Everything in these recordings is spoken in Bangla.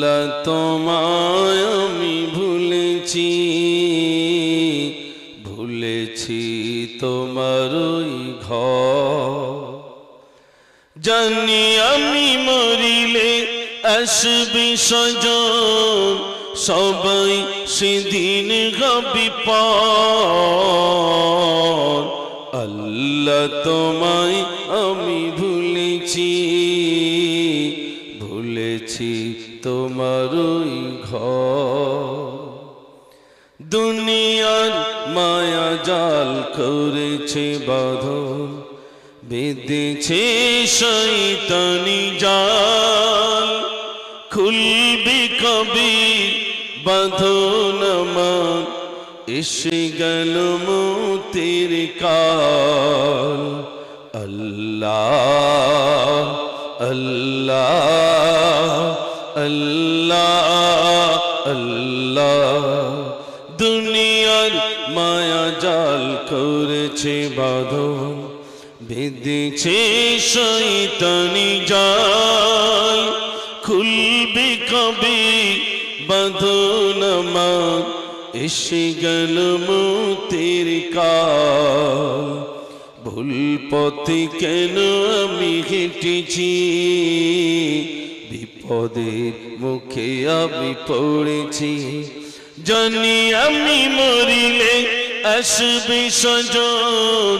আল্লাহ তোমায় আমি ভুলেছি, ভুলেছি তোমার ওই ঘর। জানি আমি মরিলে আসবে স্বজন, সবাই সেদিন হবে পর। আল্লাহ তোমায় আমি ভুলেছি, ভুলেছি তোমার ওই ঘর। দুনিয়ার মায়া জাল করেছে বাঁধন, বেঁধেছে শয়তানি জাল। খুলবে কবে বাঁধন আমার, এসে গেল মৌতের কাল। আল্লাহ আল্লাহ আল্লাহ আল্লাহ। দুনিয়ার মায়া জাল করেছে বাঁধন, বেঁধেছে শয়তানি জাল। খুলবে কবে বাঁধন আমার, এসে গেল মৌতের কাল। ভুল পথে কেন আমি হেঁটেছি, বিপদের মুখে আমি পড়েছি। জানি আমি মরিলে আসবে স্বজন,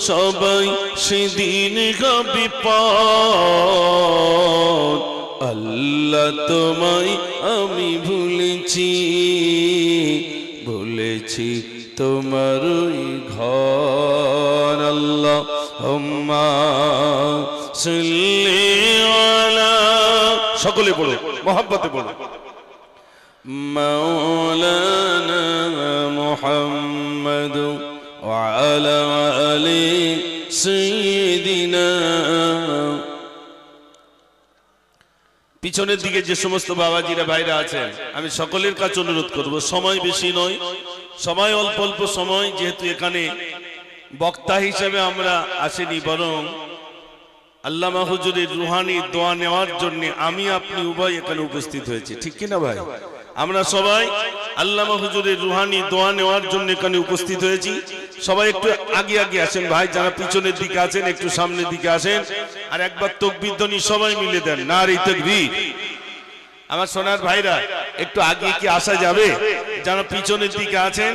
সবাই সেদিন হবে পর। আল্লাহ তোমায় আমি ভুলেছি, ভুলেছি তোমার ওই ঘর। আল্লাহুম্মা সাল্লি আলা, সকলে পড়ো, মহব্বতে পড়ো। মাওলানা মুহাম্মদ ওয়া আলা আলি সাইয়্যিদিনা। পিছনের দিকে যে সমস্ত বাবাজিরা ভাইরা আছেন, আমি সকলের কাছে অনুরোধ করব, সময় বেশি নয়, সময় অল্প অল্প সময়, যেহেতু এখানে বক্তা হিসেবে আমরা আসেনি, বরং আল্লামা হুজুরের রুহানি দোয়া নেওয়ার জন্য আমি আপনি উভয় এখানে উপস্থিত হয়েছি, ঠিক কিনা ভাই? আমরা সবাই আল্লামা হুজুরের রুহানি দোয়া নেওয়ার জন্য এখানে উপস্থিত হয়েছি। সবাই একটু আগে আগে আসেন ভাই, যারা পিছনের দিকে আছেন একটু সামনের দিকে আসেন, আর একবার তাকবীর ধ্বনি সবাই মিলে দেন, নারে তাকবীর। আমার সোনার ভাইরা একটু আগে কি আসা যাবে? যারা পিছনের দিকে আছেন,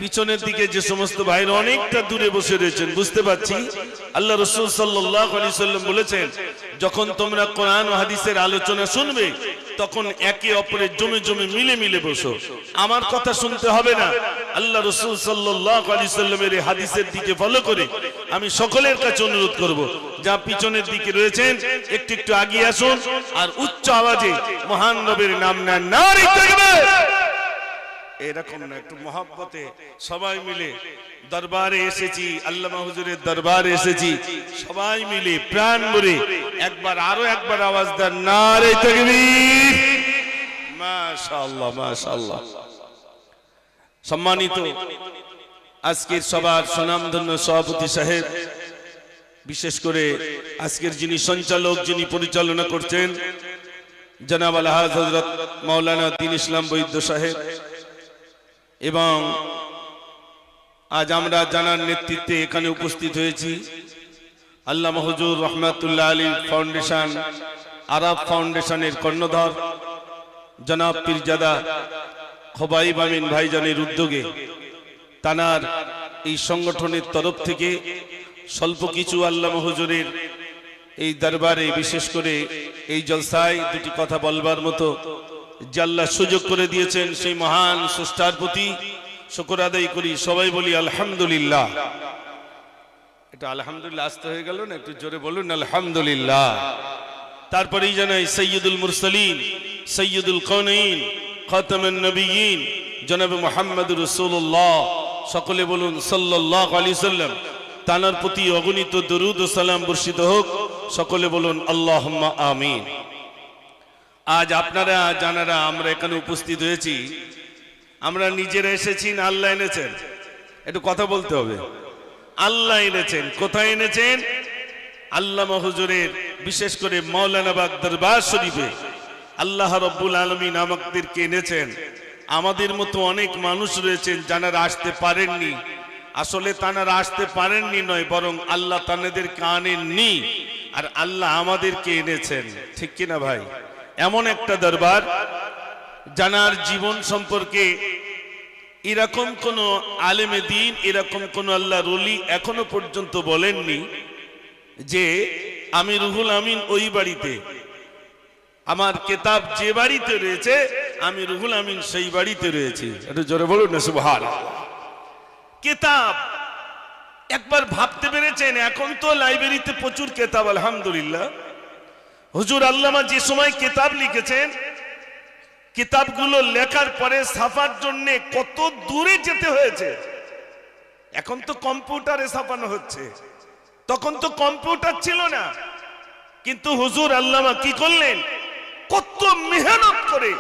পিছনের দিকে যে সমস্ত ভাইরা অনেকটা দূরে বসে রয়েছেন, বুঝতে পারছি আল্লাহ রাসূল সাল্লাল্লাহু আলাইহি সাল্লাম বলেছেন, যখন তোমরা কোরআন ও হাদিসের আলোচনা শুনবে তখন একে অপরের জমে জমে মিলে মিলে বসো। আমার কথা শুনতে হবে না, আল্লাহ রাসূল সাল্লাল্লাহু আলাইহি সাল্লামের এই হাদিসের দিকে ফলো করে আমি সকলের কাছে অনুরোধ করব, যা পিছনের দিকে রয়েছেন একটু একটু এগিয়ে আসুন, আর উচ্চ আওয়াজে মহান নবীর নাম নেন, নারে তাকবীর। এরকম না, একটু মহব্বতে সবাই মিলে দরবারে এসেছি, আল্লামা হুজুরের দরবারে এসেছি, সবাই মিলে প্রাণ ভরে একবার আরো একবার আওয়াজ দেন, নারে তাকবীর। মাশাআল্লাহ মাশাআল্লাহ। সম্মানিত আজকের সবার সুনামধন্য সভাপতি সাহেব, বিশেষ করে আজকের যিনি সঞ্চালক, যিনি পরিচালনা করছেন, জনাব আলহাজ হযরত মাওলানা দ্বীন ইসলাম বৈদ্য সাহেব, এবং আজ আমরা জানার নেতৃত্বে এখানে উপস্থিত হয়েছি আল্লামা হুজুর রহমাতুল্লাহ আলী ফাউন্ডেশন, আরব ফাউন্ডেশনের কর্ণধার জনাব পীরজাদা খোবাইব আমিন ভাইজানের উদ্যোগে, তানার এই সংগঠনের তরফ থেকে স্বল্প কিছু আল্লামা হুজুরের এই দরবারে, বিশেষ করে এই জলসায় দুটি কথা বলবার মতো যে আল্লাহ সুযোগ করে দিয়েছেন, সেই মহান স্রষ্টার প্রতি শুকর আদায় করি। সবাই বলি আলহামদুলিল্লাহ। এটা আলহামদুলিল্লাহ আসতে হয়ে গেল না, একটু জোরে বলুন আলহামদুলিল্লাহ। তারপরেই জানাই সৈয়দুল মুরসালিন, সৈয়দুল কাউনাইন, খাতামুন নবিয়্যিন জনাব মুহাম্মদুর রাসূলুল্লাহ, সকলে বলুন সাল্লাল্লাহু আলাইহি সাল্লাম। তানার প্রতি অগণিত দরুদ ও সালাম বর্ষিত হোক, সকলে বলুন আল্লাহুম্মা আমিন। আজ আপনারা জানারা আমরা এখানে উপস্থিত হয়েছি, আমরা নিজেরা এসেছি না আল্লাহ এনেছেন? একটু কথা বলতে হবে। আল্লাহ এনেছেন। কোথায় এনেছেন? আল্লামা হুজুরের, বিশেষ করে মাওলানা বাগ দরবার শরীফে আল্লাহ রাব্বুল আলামিন আমাদেরকে এনেছেন। আমাদের মতো অনেক মানুষ রয়েছেন যারা আসতে পারেননি। আসলে তারা আসতে পারেননি নয়, বরং আল্লাহ তাদেরকে আনেননি, আর আল্লাহ আমাদেরকে এনেছেন। ঠিক কিনা ভাই? এমন একটা দরবার জানার জীবন সম্পর্কে এরকম কোন আলেমে দিন, এরকম কোন আল্লাহর ওলি এখনো পর্যন্ত বলেননি যে আমি রুহুল আমিন ওই বাড়িতে, আমার কিতাব যে বাড়িতে রয়েছে আমি রুহুল আমিন সেই বাড়িতে রয়েছি। একটু জোরে বলুন না সুবহানাল্লাহ। কিতাব একবার ভাবতে পেরেছেন? এখন তো লাইব্রেরিতে প্রচুর কিতাব, আলহামদুলিল্লাহ। হুজুর আল্লামা যে সময় কিতাব লিখেছেন, কিতাবগুলো লেখার পরে ছাপার জন্য কত দূরে যেতে হয়েছে। এখন তো কম্পিউটারে ছাপানো হচ্ছে, তখন তো কম্পিউটার ছিল না। কিন্তু হুজুর আল্লামা কি করলেন? কত মেহনত করে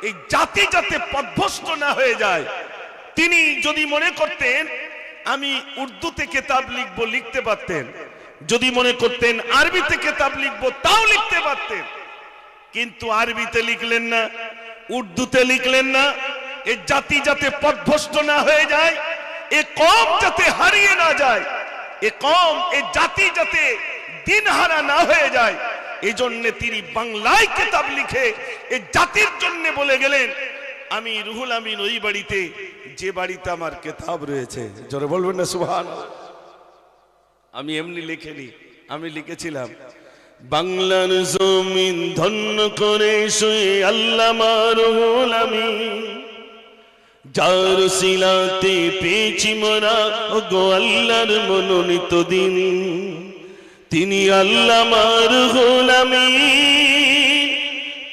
এই জাতি যাতে পথভ্রষ্ট না হয়ে যায়। তিনি যদি মনে করতেন আমি উর্দুতে কিতাব লিখবো, লিখতে পারতেন। যদি মনে করতেন আরবিতে কিতাব লিখবো, তাও লিখতে পারতেন। কিন্তু আরবিতে লিখলেন না, উর্দুতে লিখলেন না। এই জাতি যাতে পথভ্রষ্ট না হয়ে যায়, এ কওম যাতে হারিয়ে না যায়, এ কওম, এ জাতি যাতে দিনহারা না হয়ে যায়, এই জন্য তিনি বাংলায় কিতাব লিখে এই জাতির জন্য বলে গেলেন আমি রুহুল আমিন ওই বাড়িতে যে বাড়িতে আমার কিতাব রয়েছে। জোরে বলবেন না সুবহানাল্লাহ। আমি এমনি লিখিনি, আমি লিখেছিলাম বাংলার জমিন ধন্য করে শুয়ে আল্লামা রুহুল আমিন, যার সিলাতে পেয়েছি মোরা ওগো আল্লাহর মনোনীত দিন। তিনি আল্লামা রুহুল আমিন,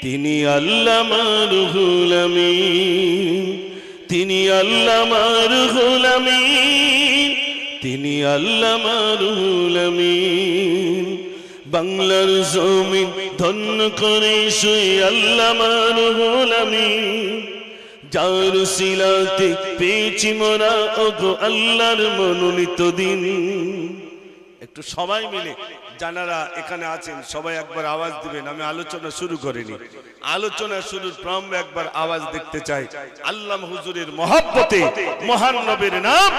তিনি আল্লামা রুহুল আমিন, তিনি আল্লামা রুহুল আমিন, তিনি আল্লামা রুহুল আমিন। বাংলার জমিন ধন্য করে শুয়ে আল্লামা রুহুল আমিন, যার সিলাতে পেয়েছি মোরা ওগো আল্লাহর মনোনীত দিন। একটু সবাই মিলে যারা এখানে আছেন সবাই একবার আওয়াজ দিবেন। আমি আলোচনা শুরু করিনি, আলোচনা শুরুর প্রারম্ভ একবার আওয়াজ দেখতে চাই। আল্লামা হুজুরের মহব্বতে মহান নবীর নাম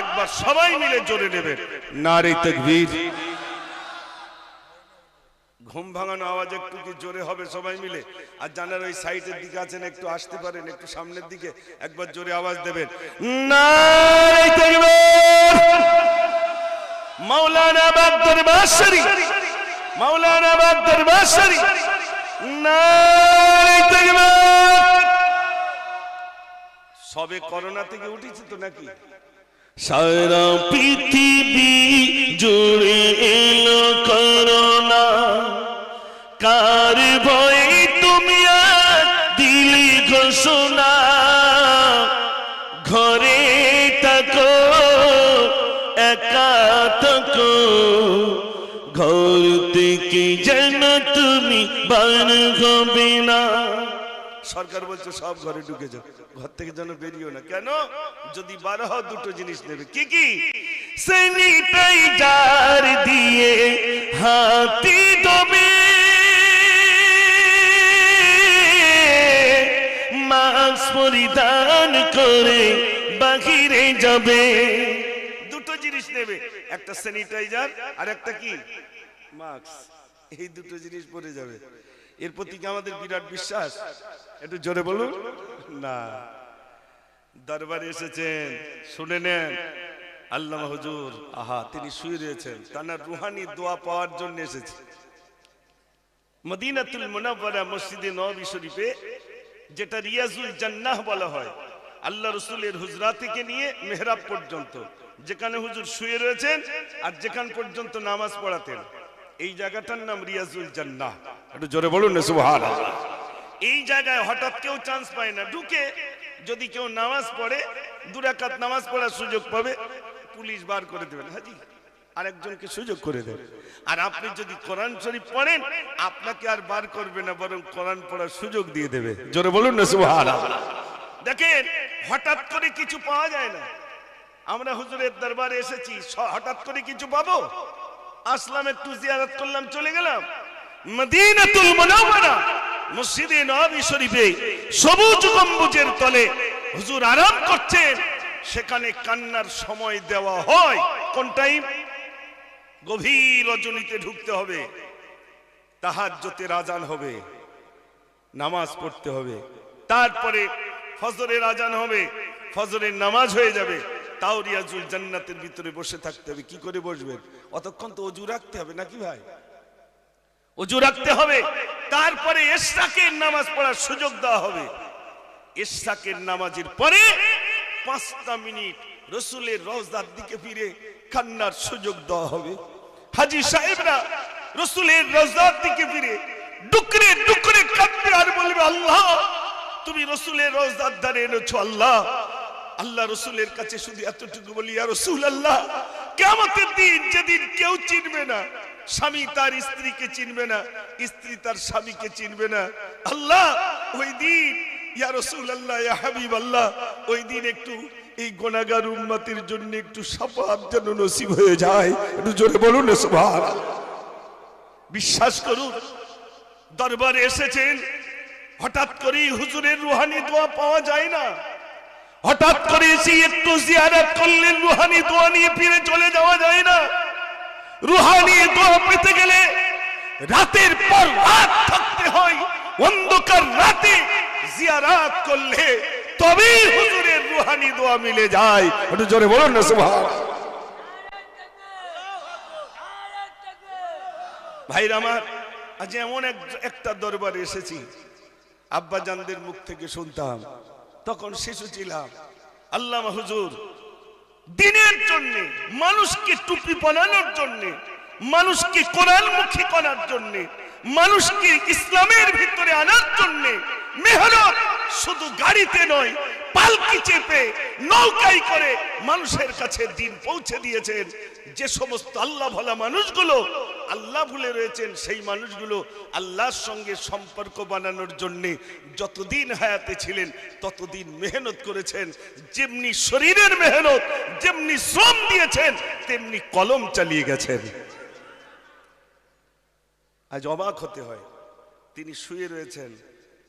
একবার সবাই মিলে জোরে নেবেন, নারে তাকবীর। ঘুম ভাঙানো আওয়াজ একটু কি জোরে হবে সবাই মিলে? আর জানার ওই সাইডের দিকে আছেন একটু আসতে পারেন, একটু সামনের দিকে একবার জোরে আওয়াজ দেবেন, নারে তাকবীর। মাওলানা বাগ দরবার শরীফ, মাওলানা বাগ দরবার শরীফ, নারে তাকবীর। সবে করোনা থেকে উঠেছে তো নাকি? সারা পৃথিবী জুড়ে এলো করোনা, কার ভয়ে তুমি দিলি ঘোষণা, ঘরে থাকো একা থাকো, ঘর থেকে যেন তুমি বার হবে না। সরকার বলছে সব ঘরে ঢুকে যাও, ঘর থেকে যেন বেরিয়েও না। কেন? যদি বার হও দুটো জিনিস নেবে। কি কি? স্যানিটাইজার দিয়ে হাতি ধোবে, মাস্ক পরিধান করে বাহিরে যাবে। দুটো জিনিস নেবে, একটা স্যানিটাইজার আর একটা কি? মাস্ক। এই দুটো জিনিস পরে যাবে। এর প্রতি কি আমাদের বিরাট বিশ্বাস? একটু জোরে বলুন না। দরবারে এসেছেন, শুনে নেন। আল্লামা হুজুর আহা তিনি শুয়ে রয়েছেন, তার রুহানি দোয়া পাওয়ার জন্য এসেছে। মদিনাতুল মুনাওয়ারা মসজিদে নববী শরীফে, যেটা রিয়াজুল জান্নাহ বলা হয়, আল্লাহ রাসূলের হুজরা থেকে নিয়ে মেহরাব পর্যন্ত যেখানে হুজুর শুয়ে রয়েছেন আর যেখান পর্যন্ত নামাজ পড়াতেন, এই জায়গাটার নাম রিয়াজুল জান্নাহ। একটু জোরে বলুন না সুবহানাল্লাহ। এই জায়গায় হঠাৎ কেউ চান্স পায় না ঢুকে। যদি কেউ নামাজ পড়ে, 2 রাকাত নামাজ পড়ার সুযোগ পাবে, পুলিশ বার করে দেবেন, হাজি আরেকজনকে সুযোগ করে দেবে। আর আপনি যদি কোরআন শরীফ পড়েন, আপনাকে আর বার করবে না, বরং কোরআন পড়ার সুযোগ দিয়ে দেবে। জোরে বলুন না সুবহানাল্লাহ। দেখেন হঠাৎ করে কিছু পাওয়া যায় না। আমরা হুজুরের দরবারে এসেছি, হঠাৎ করে কিছু পাবো? আসলাম, একটু জিয়ারত করলাম, চলে গেলাম। মদিনাতুল মুনাওয়ারা মসজিদে নববী শরীফে সবুজ গম্বুজের তলে হুজুর আরাম করছেন, সেখানে কান্নার সময় দেওয়া হয়। কোন টাইম? গভীর রজনীতে ঢুকতে হবে, তাহাজ্জুদের আজান হবে, নামাজ পড়তে হবে, তারপরে ফজরের আজান হবে, ফজরের নামাজ হয়ে যাবে, তাও রিয়াজুল জান্নাতের ভিতরে বসে থাকতে হবে। কি করে বসবেন? অতক্ষণ তো ওযু রাখতে হবে নাকি ভাই? ওযু রাখতে হবে, তারপরে ইশরাকের নামাজ পড়ার সুযোগ দেওয়া হবে। ইশরাকের নামাজের পরে 5টা মিনিট রাসূলের রওজার দিকে ফিরে কান্নার সুযোগ দেওয়া হবে। হাজী সাহেবরা রাসূলের রওজার দিকে ফিরে ডুকরে ডুকরে কাঁদবে আর বলবে, আল্লাহ তুমি রাসূলের রওজার ধারে এনেছো। আল্লাহ আল্লাহ রাসূলের কাছে শুধু এতটুকু বলি, ইয়া রাসূলুল্লাহ, কিয়ামতের দিন যেদিন কেউ চিনবে না, স্বামী তার স্ত্রীকে চিনবে না, স্ত্রী তার স্বামীকে চিনবে না, আল্লাহ ওই দিন ইয়া রাসূলুল্লাহ, ইয়া হাবিবাল্লাহ, ওই দিন একটু এই গুনাহগার উম্মতের জন্য একটু শাফাআত যেন নসিব হয়ে যায়। একটু জোরে বলুন না সুবহানাল্লাহ। বিশ্বাস করুন, দরবারে এসেছেন, হঠাৎ করে হুজুরের রুহানি দোয়া পাওয়া যায় না। হঠাৎ করে এসে একটু জিয়ারত করলে রুহানি দোয়া নিয়ে ফিরে চলে যাওয়া যায় না। রুহানি দোয়া পেতে গেলে রাতের পর রাত থাকতে হয়, অন্ধকার রাতে জিয়ারত করলে তবেই হুজুরের রুহানি দোয়া মিলে যায়। একটু জোরে বলুন না সুবহানাল্লাহ। ভাইরা আমার, আজ এমন একটা দরবারে এসেছি, আব্বা জানদের মুখ থেকে শুনতাম, তখন শিশু ছিলাম, আল্লামা হুজুর দিনের জন্য, মানুষকে টুপি বানানোর জন্য, মানুষকে কোরআনমুখী করার জন্য, মানুষকে ইসলামের ভিতরে আনার জন্য মেহনত শুধু গাড়িতে নয়, পালকি চেপে নৌকায় করে মানুষের কাছে দিন পৌঁছে দিয়েছেন। যে সমস্ত আল্লাহ ভোলা মানুষগুলো আল্লাহ ভুলে রয়েছেন, সেই মানুষগুলো আল্লাহর সঙ্গে সম্পর্ক বানানোর জন্য যতদিন হায়াতে ছিলেন ততদিন মেহনত করেছেন। যেমনি শরীরের মেহনত, যেমনি শ্রম দিয়েছেন, তেমনি কলম চালিয়ে গেছেন। আজ অবাক হতে হয়, তিনি শুয়ে রয়েছেন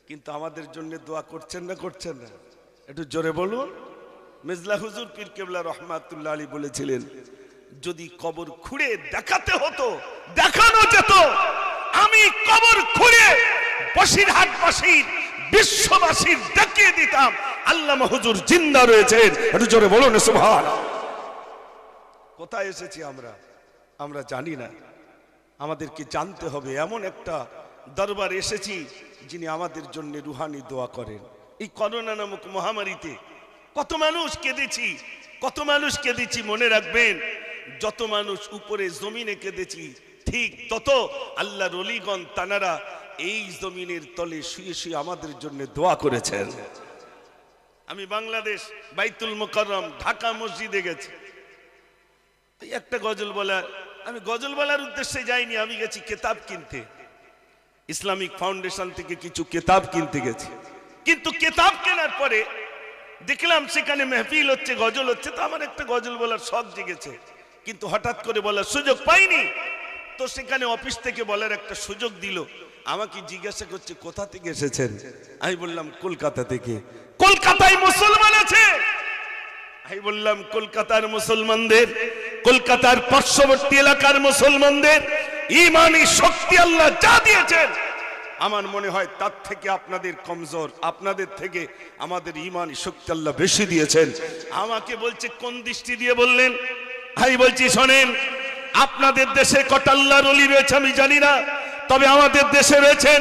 কিন্তু আমাদের জন্য দোয়া করছেন না করছেন না? একটু জোরে বলুন। মেজলা হুজুর পীর কেবলা রহমাতুল্লাহ আলী বলেছিলেন, যদি কবর খুঁড়ে দেখাতে হতো, দেখানো যেত, আমি কবর খুঁড়ে বসিরহাটবাসীর, বিশ্ববাসীর দেখিয়ে দিতাম আল্লামা হুজুর জিন্দা রয়েছেন। একটু জোরে বলুন সুবহানাল্লাহ। কোথায় এসেছি আমরা? আমরা জানি না, আমাদেরকে জানতে হবে। এমন একটা দরবার এসেছি যিনি আমাদের জন্য রুহানি দোয়া করেন। এই করোনা নামক মহামারীতে কত মানুষ কেঁদেছি, কত মানুষ কেঁদেছি। মনে রাখবেন, যত মানুষ উপরে জমিনে কেঁদেছি, ঠিক তত আল্লাহর ওলিগণ তানারা এই জমিনের তলে শুয়ে শুয়ে আমাদের জন্য দোয়া করেছেন। আমি বাংলাদেশ বাইতুল মুকাররম ঢাকা মসজিদে গেছি, একটা গজল বলার, আমি গজল বলার উদ্দেশ্যে যাইনি, আমি গেছি কিতাব কিনতে। ইসলামিক ফাউন্ডেশন থেকে কিছু কিতাব কিনতে গেছি, কিন্তু কিতাব কেনার পরে দেখলাম সেখানে মেহফিল হচ্ছে, গজল হচ্ছে, তো আমার একটা গজল বলার শখ জেগেছে, কিন্তু হঠাৎ করে বলার সুযোগ পাইনি। তো সেখানে অফিস থেকে বলার একটা সুযোগ দিল, আমাকে জিজ্ঞাসা করছে কোথা থেকে এসেছেন। আমি বললাম কলকাতা থেকে। কলকাতায় মুসলমান আছে? আমি বললাম কলকাতার মুসলমানদের, কলকাতার পার্শ্ববর্তী এলাকার মুসলমানদের ঈমানি শক্তি আল্লাহ যা দিয়েছেন, আমার মনে হয় তার থেকে আপনাদের কমজোর, আপনাদের থেকে আমাদের ঈমানি শক্তি আল্লাহ বেশি দিয়েছেন। আমাকে বলছে কোন দৃষ্টি দিয়ে বললেন? আমি বলছি শোনেন, আপনাদের দেশে কত আল্লাহর ওলি রয়েছে আমি জানি না, তবে আমাদের দেশে রয়েছেন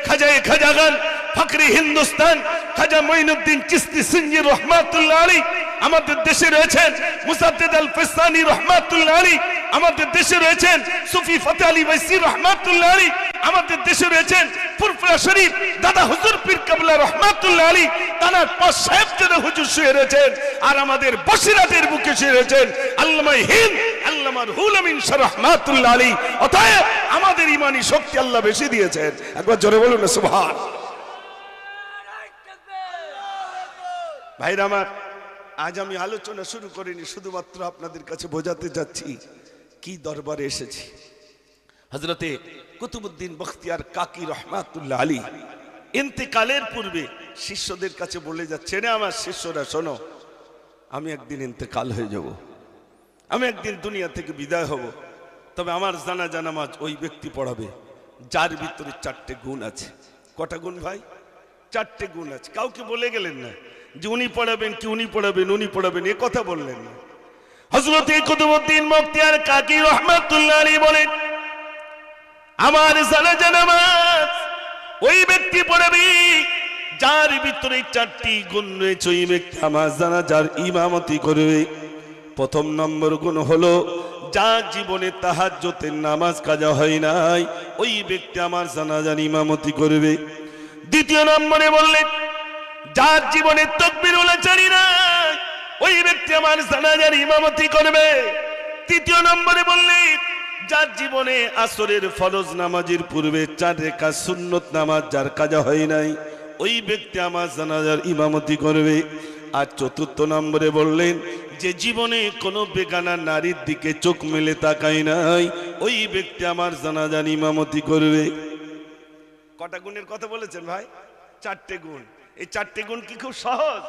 খাজায়ে খাজাগান, ফকরে হিন্দুস্তান, খাজা মঈনুদ্দিন চিশতি সিন্ধি রহমাতুল্লাহ আলাইহি। আমাদের দেশে রয়েছেন মুসাদ্দেদ আল ফিসানি রহমাতুল্লাহ আলাইহি। আমাদের দেশে রয়েছেন সুফি ফতেহ আলী ওয়াইসি রহমাতুল্লাহ আলাইহি। আমাদের দেশে রয়েছেন ফুরফুরা শরীফ দাদা হুজুর পীর কেবলা রহমাতুল্লাহ আলাইহি। তানার পাঁচ সাহেব যারা হুজুর শুয়ে রয়েছেন, আর আমাদের বসিরাতের বুকে শুয়ে রয়েছেন আল্লামা হিন্দ আল্লামা রুহুল আমিন শাহ রহমাতুল্লাহ আলাইহি। অতএব আমাদের ঈমানি শক্তি আল্লাহ বেশি দিয়েছেন। একবার জোরে বলুন না সুবহানাল্লাহ। ভাইরা আমার, আজ আমি আলোচনা শুরু করিনি, শুধুমাত্র আপনাদের কাছে বোঝাতে যাচ্ছি কি দরবারে এসেছি। হযরতে কুতুবউদ্দিন বখতিয়ার কাকি রহমাতুল্লাহ আলাইহি ইন্তেকালের পূর্বে শিষ্যদের কাছে বলে যাচ্ছে, রে আমার শিষ্যরা শোনো, আমি একদিন ইন্তেকাল হয়ে যাব, আমি একদিন দুনিয়া থেকে বিদায় হব, তবে আমার জানাজা নামাজ ওই ব্যক্তি পড়াবে যার ভিতরে 4টে গুণ আছে। কটা গুণ ভাই? 4টে গুণ আছে। কাউকে বলে গেলেন না যে উনি পড়াবেন কি উনি পড়াবেন উনি পড়াবেন, এ কথা বললেন না। হযরত কুতুবউদ্দিন মুফতিয়ার কাকি রাহমাতুল্লাহ আলাইহি বলেন, আমার জানাজা নামাজ ওই ব্যক্তি পড়াবে যার ভিতরে 4টি গুণ রয়েছে, ওই ব্যক্তি আমার জানাজার ইমামতি করবে। প্রথম নম্বর গুণ হলো, যার জীবনে তাহাজ্জুদের নামাজ কাজা হয় নাই, ওই ব্যক্তি আমার জানাজার ইমামতি করবে। দ্বিতীয় নম্বরে বললেন, যার জীবনে তাকবীর উলাচারি নাই, ওই ব্যক্তি আমার জানাজার ইমামতি করবে। তৃতীয় নম্বরে বললেন, যার জীবনে আসরের ফরজ নামাজের পূর্বে 4 রাকাত সুন্নত নামাজ যার কাজা হয় নাই, ওই ব্যক্তি আমার জানাজার ইমামতি করবে। আর চতুর্থ নম্বরে বললেন, যে জীবনে কোনো বেগানা নারীর দিকে চোখ মেলে তাকায় নাই, ওই ব্যক্তি আমার জানাজার ইমামতি করবে। কটা গুণের কথা বলেছেন ভাই? 4টে গুণ। এই 4টে গুণ কি খুব সহজ?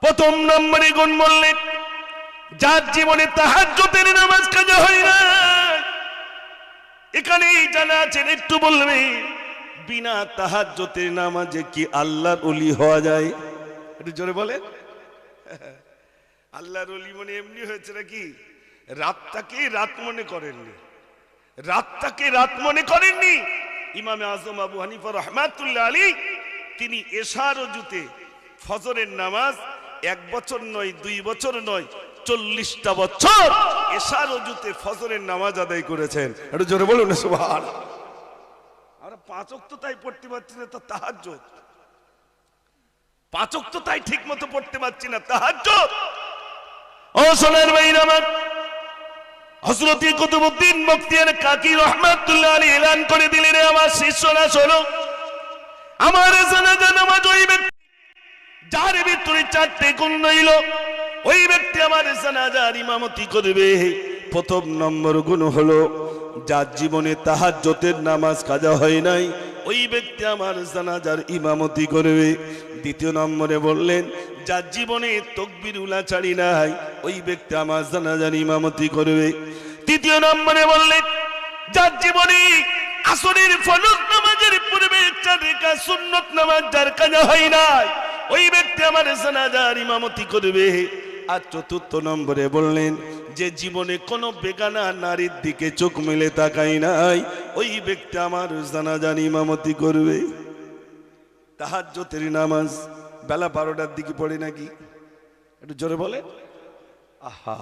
প্রথম নম্বরে গুণ বললেন, যার জীবনে তাহাজ্জুদের নামাজ কাজা হয় না। এখানেই জানা আছে, একটু বলবে, বিনা তাহাজ্জুদের নামাজে কি আল্লাহর ওলি হওয়া যায়? একটু জোরে বলে। আল্লাহর ওলি মনে এমনি হয়েছে নাকি? রাতটাকে রাত মনে করেননি, রাতটাকে রাত মনে করেননি। ইমামে আজম আবু হানিফা রাহমাতুল্লাহ আলাইহি তিনি এশার ওযুতে ফজরের নামাজ 1 বছর নয় 2 বছর নয় 40টা বছর এশার ওযুতে ফজরের নামাজ আদায় করেছেন। একটু জোরে বলুন সুবহানাল্লাহ। আমরা 5 ওয়াক্ত তাই পড়তে পারছি না, তো তাহাজ্জুদ 5 ওয়াক্ত তাই ঠিক মতো পড়তে পারছি না, তাহাজ্জুদ। ও সোনার ভাইরা আমার, হযরত কুতুবউদ্দিন মুফতিয়ার কাকি রাহমাতুল্লাহ আলাইহি এলান করে দিলেন, আমার শিষ্যরা শোনো, আমার জানাজা নামাজ ওই ব্যক্তি যার ভিতরে 4টে গুণ রইল, ওই ব্যক্তি আমার জানাজার ইমামতি করবে। প্রথম নম্বর গুণ হলো, যার জীবনে তাহাজ্জুদের নামাজ কাজা হয় নাই, ওই ব্যক্তি আমার জানাজার ইমামতি করবে। দ্বিতীয় নম্বরে বললেন, যার জীবনে তাকবীর উলাচারি নাই, ওই ব্যক্তি আমার জানাজার ইমামতি করবে। তৃতীয় নম্বরে বললেন, যার জীবনে আসরের ফরজ নামাজের পূর্বে 4 রাকাত সুন্নত নামাজ যার কাজা হয় নাই, ওই ব্যক্তি আমার জানাজার ইমামতি করবে। আর চতুর্থ নম্বরে বললেন, যে জীবনে কোনো বেগানা নারীর দিকে চোখ মেলে তাকায় নাই, ওই ব্যক্তি আমার জানাজার ইমামতি করবে। তাহাজ্জুদের নামাজ বেলা 12টার দিকে পড়ে নাকি? একটু জোরে বলে। আহা,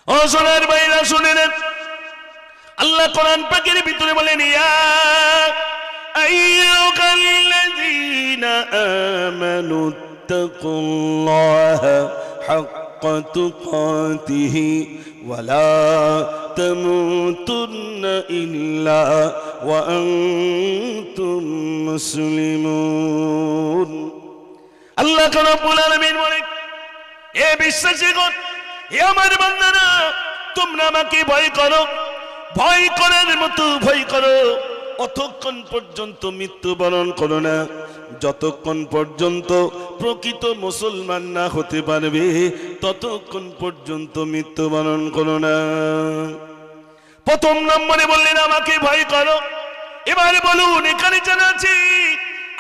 ও সোনার ভাইরা শুনে নেন, আল্লাহ কোরআন পাকের ভিতরে বলেন, ইয়া আইয়ুহাল্লাযীনা আমানু তাকুল্লাহা হাক্কা তুকাতিহি ওয়া লা তামুতুন্না ইল্লা ওয়া আনতুম মুসলিমুন। আল্লাহ রাব্বুল আলামিন বলেন, এ বিশ্বাসীগণ, হে আমার বান্দারা, তোমরা আমাকে ভয় করো, ভয় করার মতো ভয় করো, অতক্ষণ পর্যন্ত মৃত্যুবরণ করো না, যতক্ষণ পর্যন্ত প্রকৃত মুসলমান না হতে পারবে, ততক্ষণ পর্যন্ত মৃত্যুবরণ করো না। প্রথম নম্বরে বললেন, আমাকে ভয় করো। এবারে বলুন, এখানে জানা আছে,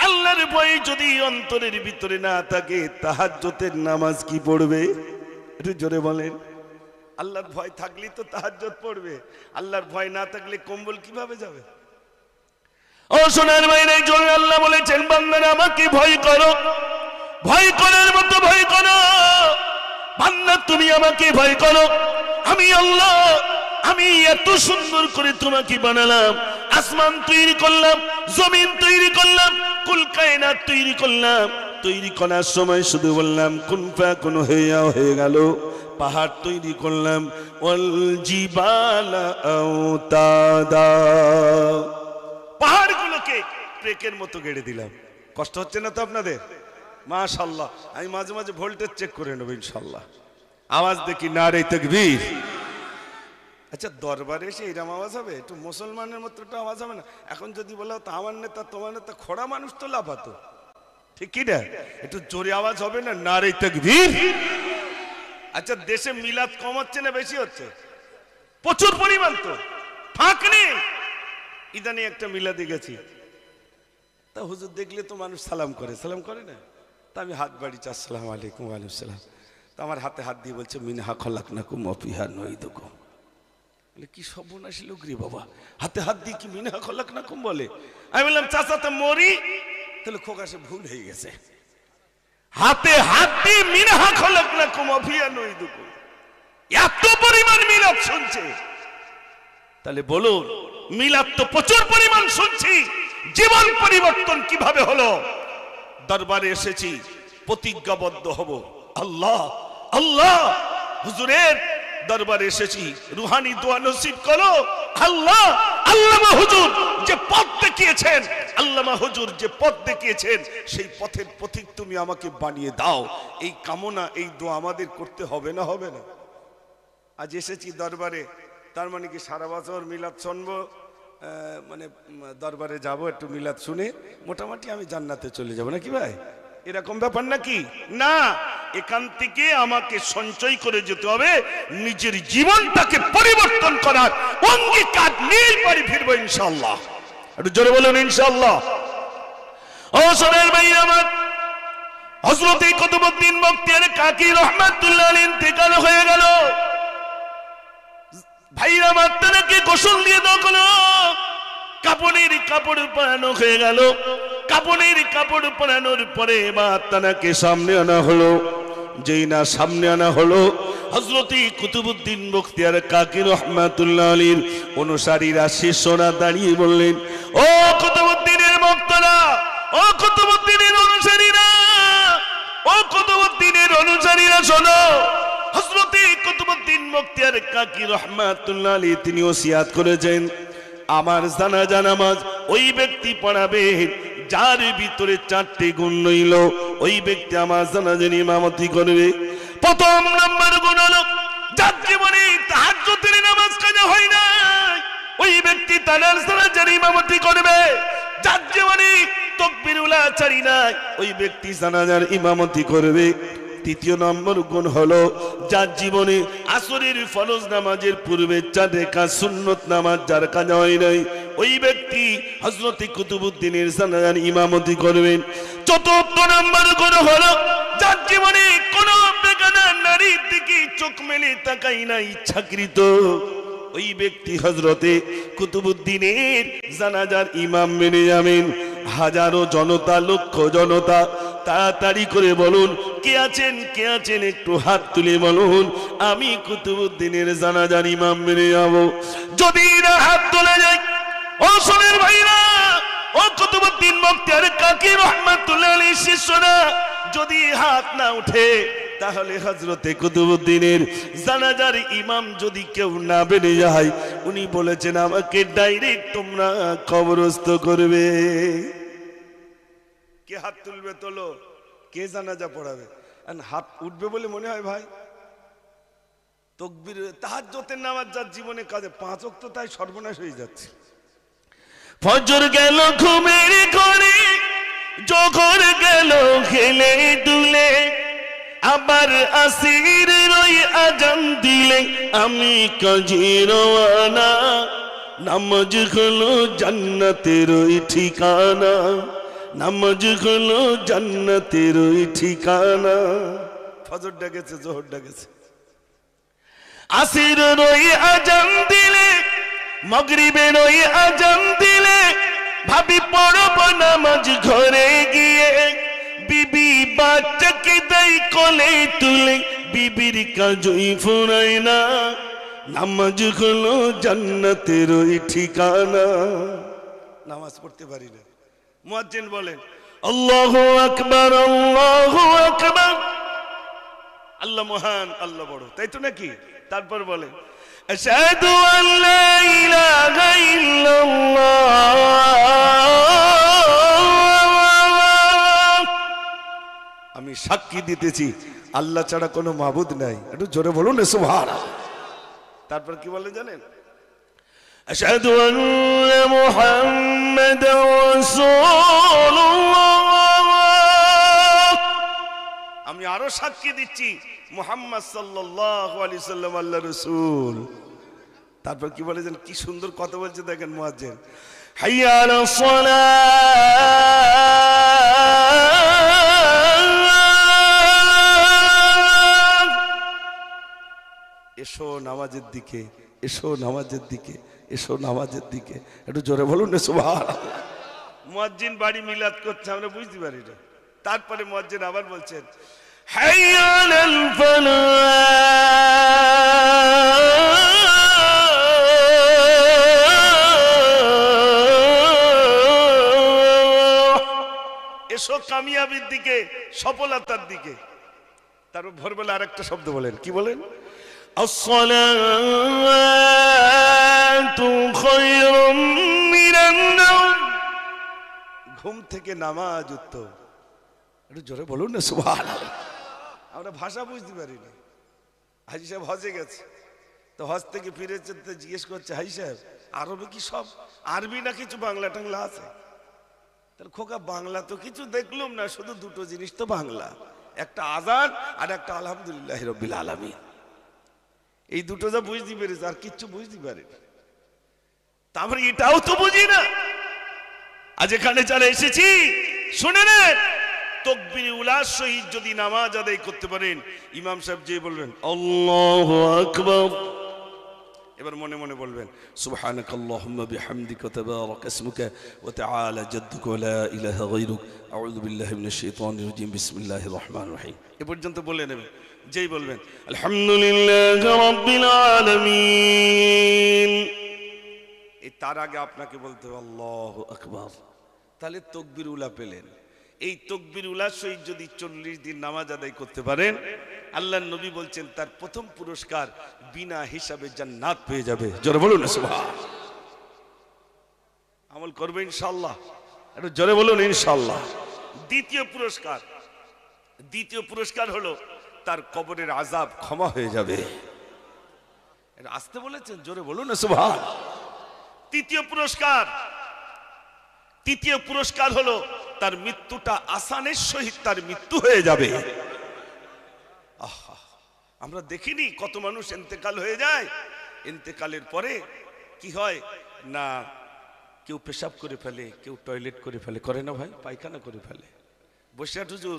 আল্লাহর ভয় যদি অন্তরের ভিতরে না থাকে, তাহাজ্জুদের নামাজ কি পড়বে? একটু জোরে বলেন। আল্লাহর ভয় থাকলেই তো তাহাজ্জুদ পড়বে, আল্লাহর ভয় না থাকলে কম্বল কিভাবে যাবে? ও সোনার ভাইরা, জোরে আল্লাহ বলেছেন, বান্দারা আমাকে ভয় করো, ভয় করার মতো ভয় করো। বান্দা তুমি আমাকে ভয় করো, আমি আল্লাহ, আমি এত সুন্দর করে তোমাকে বানালাম, আসমান তৈরি করলাম, জমিন তৈরি করলাম, কুল কায়নাত তৈরি করলাম। তৈরি করার সময় শুধু বললাম কুন ফায়াকুন, হয়ে গেল। পাহাড় তৈরি করলাম, ওয়াল জিবালা আওতাদা, পাহাড়গুলোকে ট্রেকের মতো গেড়ে দিলাম। কষ্ট হচ্ছে না তো আপনাদের? মাশাআল্লাহ। আমি মাঝে মাঝে ভোল্টেজ চেক করে নেব ইনশাআল্লাহ। আওয়াজ দেখি, নারে তাকবীর। আচ্ছা দরবারে এসে এরম আওয়াজ হবে? একটু মুসলমানের মতো একটু আওয়াজ হবে না? এখন যদি বলো তা আমার নেতা তোমার নেতা, খোড়া মানুষ তো লাফাতো, ঠিক কি না? একটু জোরে আওয়াজ হবে না? নারে তাকবীর। আচ্ছা দেশে মিলাদ কম হচ্ছে না বেশি হচ্ছে? প্রচুর পরিমাণ, তো ফাঁক নেই। ইদানি একটা মিলাদে গেছি, তা হুজুর দেখলে তো মানুষ সালাম করে না? তা আমি হাত বাড়িছি, আসসালামু আলাইকুম। ওয়ালাইকুম সালাম। তা আমার হাতে হাত দিয়ে বলছে মিনহা খলাকনাকুম ওয়া ফিহা নুঈদুকুম। বলে কি সর্বনাশী লোক রে বাবা, হাতে হাত দিয়ে কি মিনহা খলাকনাকুম বলে? আমি বললাম চাচা তো মরি, তাহলে খোকা সে ভুল হয়ে গেছে। হাতে হাত দিয়ে মিনহা খলাকনাকুম ওয়া ফিহা নুঈদুকুম, এত পরিমাণ মিলাদ শুনছে। তাহলে বলুন, মিলাদ তো প্রচুর পরিমাণ শুনছি, জীবন পরিবর্তন কিভাবে হলো? দরবারে এসেছি, প্রতিজ্ঞাবদ্ধ হব, আল্লাহ আল্লাহ হুজুরের দরবারে এসেছি, রুহানি দোয়া নসিব করো আল্লাহ। আল্লামা হুজুর যে পথ দেখিয়েছেন, আল্লামা হুজুর যে পথ দেখিয়েছেন, সেই পথের পথিক তুমি আমাকে বানিয়ে দাও। এই কামনা, এই দোয়া আমাদের করতে হবে না? হবে না? আজ এসেছি দরবারে, তার মানে কি সারা বছর মিলাদ শুনবো, মানে দরবারে যাব একটু মিলাদ শুনে মোটামুটি আমি জান্নাতে চলে যাব নাকি ভাই? এরকম ব্যাপার নাকি? না, এখান থেকে আমাকে সঞ্চয় করে যেতে হবে, নিজের জীবনটাকে পরিবর্তন করার অঙ্গীকার নিয়েই বাড়ি ফিরবো ইনশাআল্লাহ। একটু জোরে বলুন ইনশাআল্লাহ। ও সোনার ভাই আমার, হযরত কুতুবউদ্দিন বখতিয়ার কাকি রাহমাতুল্লাহ আলাইহি ইন্তেকাল হয়ে গেল। ভাইরা মাত্রাকে গোসল দিয়ে দাও, কাপড়ের কাপড় পরানো হয়ে গেল। কাপড়ের কাপড় পরানোর পরে মাত্রাকে সামনে আনা হলো। যেই না সামনে আনা হলো, হযরত কুতুবউদ্দিন বখতিয়ার কাকি রাহমাতুল্লাহ আলাইহির অনুসারীরা শিষ্যরা দাঁড়িয়ে বললেন, ও কুতুবউদ্দিনের ভক্তরা, ও কুতুবউদ্দিনের অনুসারীরা, ও কুতুবউদ্দিনের অনুসারীরা শোনো। হযরত কুতুবউদ্দিন বখতিয়ার কাকি রাহমাতুল্লাহ আলাইহি তিনি ওসিয়াত করেছেন, আমার জানাজা নামাজ ওই ব্যক্তি পড়াবে যার ভিতরে 4টি গুণ রইল, ওই ব্যক্তি আমার জানাজার ইমামতি করবে। প্রথম নাম্বার গুণ হলো, যার জীবনে তাহাজ্জুদের নামাজ কাজা হয় না, ওই ব্যক্তি তার জানাজার ইমামতি করবে। যার জীবনে তাকবীরুল আচারি না, ওই ব্যক্তি জানাজার ইমামতি করবে। তৃতীয় নম্বর গুণ হলো, যার জীবনে আসরের ফরজ নামাজের পূর্বে 4 রাকাত সুন্নত নামাজ যার কাজা হয় নাই, ওই ব্যক্তি হযরত কুতুবউদ্দিনের জানাজার ইমামতি করবেন। চতুর্থ নম্বর গুণ হলো, যার জীবনে কোনো বেগানা নারীর দিকে চোখ মেলে তাকাই না ইচ্ছাকৃত, ওই ব্যক্তি হযরত কুতুবউদ্দিনের জানাজার ইমাম মেনে যাবেন। হাজারো জনতা, লক্ষ জনতা, তাড়াতাড়ি করে বলুন কে আছেন, কে আছেন, একটু হাত তুলে বলুন আমি কুতুবউদ্দিনের জানাজার ইমাম মেনে যাব। যদি না হাত তোলা যায়, ও সোনার ভাইরা, ও কুতুবউদ্দিন বখতিয়ার কাকি রাহমাতুল্লাহ আলাইহির শিষ্যরা, যদি হাত না উঠে, তাহলে হযরত কুতুবউদ্দিনের জানাজার ইমাম যদি কেউ না বেড়ে যায়, উনি বলেছেন আমাকে ডাইরেক্ট তোমরা কবরস্থ করবে। কে হাত তুলবে? তোলো। কে জানাজা পড়াবে? হাত উঠবে বলে মনে হয় ভাই? তাকবীর তাহাজ্জুদের নামাজ যার জীবনে কাজে 5 ওয়াক্ত, তাই সর্বনাশ হয়ে যাচ্ছে। ফজর গেল ঘুমের ঘরে, জোহর গেল খেলে দুলে, আবার আসির রই আজান দিলে আমি কাজে রওয়ানা, নামাজ হলো জান্নাতের ওই ঠিকানা, নামাজ হলো জান্নাতের ওই ঠিকানা। ফজর ডাকেছে, জোহর ডাকেছে, আসির রই আজান দিলে, মাগরিবের ওই আজান দিলে, ভাবি পড়ব নামাজ ঘরে গিয়ে, বিবি বাচ্চাকে দেই কোলে তুলে, বিবির কাজই ফুরায় না, নামাজ হলো জান্নাতের ওই ঠিকানা। নামাজ পড়তে পারি না। মুয়াজ্জিন বলেন আল্লাহু আকবার, আল্লাহু আকবার, আল্লাহ মহান, আল্লাহ বড়, তাই তো নাকি? তারপর বলেন আশহাদু আল্লা ইলাহা ইল্লাল্লাহ, আমি সাক্ষী দিতেছি আল্লাহ ছাড়া কোনো মাবুদ নাই। একটু জোরে বলুন সুবহানাল্লাহ। তারপর কি বলে জানেন? আশহাদু আন্না মুহাম্মাদার রাসূলুল্লাহ, আমি আরো সাক্ষী দিচ্ছি মুহাম্মদ সাল্লাল্লাহু আলাইহি সাল্লাম আল্লাহর রাসূল। তারপর কি বলে জানেন? কি সুন্দর কথা বলছে দেখেন মুয়াজ্জিন, হাইয়া আলাস সালাহ, এসো নামাজের দিকে, এসো নামাজের দিকে, এসো নামাজের দিকে। একটু জোরে বলুন না সুবহানাল্লাহ। মুয়াজ্জিন বাড়ি মিলাদ করছে, আমরা বুঝতে পারি না। তারপরে মুয়াজ্জিন আবার বলছেন হাইয়া আলাল ফালাহ, এসো কামিয়াবির দিকে, সফলতার দিকে। তারপর ভোরবেলা আরেকটা শব্দ বলেন, কি বলেন? আসসালাতু খায়রুম মিনান নাওম, ঘুম থেকে নামাজ উত্তম। একটু জোরে বলুন না সুবহানাল্লাহ। আমরা ভাষা বুঝতে পারি না। হাজী সাহেব হজে গেছে, তো হজ থেকে ফিরেছে, তো জিজ্ঞেস করছে হাজী সাহেব আরবে কি সব আরবি না কিছু বাংলা টাংলা আছে? তাহলে খোকা বাংলা তো কিছু দেখলাম না, শুধু দুটো জিনিস তো বাংলা, একটা আযান আর একটা আলহামদুলিল্লাহি রাব্বিল আলামিন। এই দুটো যা বুঝতে পেরেছে, আর কিচ্ছু বুঝতে পারে। তারপরে এটাও তো বুঝি না। আজ এখানে যারা এসেছি শুনে নেন, তাকবীরে উলার সহিত যদি নামাজ আদায় করতে পারেন, ইমাম সাহেব যে বলবেন আল্লাহু আকবার, এবার মনে মনে বলবেন সুবহানাকাল্লাহুম্মা বিহামদিকা তাবারাকা ইসমুকা ওয়া তাআলা জাদ্দুকা ওয়া লা ইলাহা গায়রুক আউযু বিল্লাহি মিনাশ শাইতানির রাজীম বিসমিল্লাহির রহমানির রহিম। এ পর্যন্ত বলে নেবেন। যেই বলবেন আলহামদুলিল্লাহি রাব্বিল আলামিন, এই তার আগে আপনাকে বলতে হবে আল্লাহু আকবার। তাহলে তাকবীর উলা পেলেন। এই তাকবীর উলার সহিত যদি 40 দিন নামাজ আদায় করতে পারেন, আল্লাহর নবী বলছেন তার প্রথম পুরস্কার বিনা হিসাবে জান্নাত পেয়ে যাবে। জোরে বলুন সুবহানাল্লাহ। আমল করবে ইনশাআল্লাহ, একটু জোরে বলুন ইনশাআল্লাহ। দ্বিতীয় পুরস্কার হলো তার কবরের আযাব ক্ষমা হয়ে যাবে। এটা আসতে বলেছেন, জোরে বলুন না সুবহানাল্লাহ। তৃতীয় পুরস্কার হলো তার মৃত্যুটা আসানের সহিত তার মৃত্যু হয়ে যাবে। আমরা দেখিনি কত মানুষ ইন্তেকাল হয়ে যায়, ইন্তেকালের পরে কি হয় না, কেউ পেশাব করে ফেলে, কেউ টয়লেট করে ফেলে, করে না ভাই, পায়খানা করে ফেলে। বসিরহাট হুজুর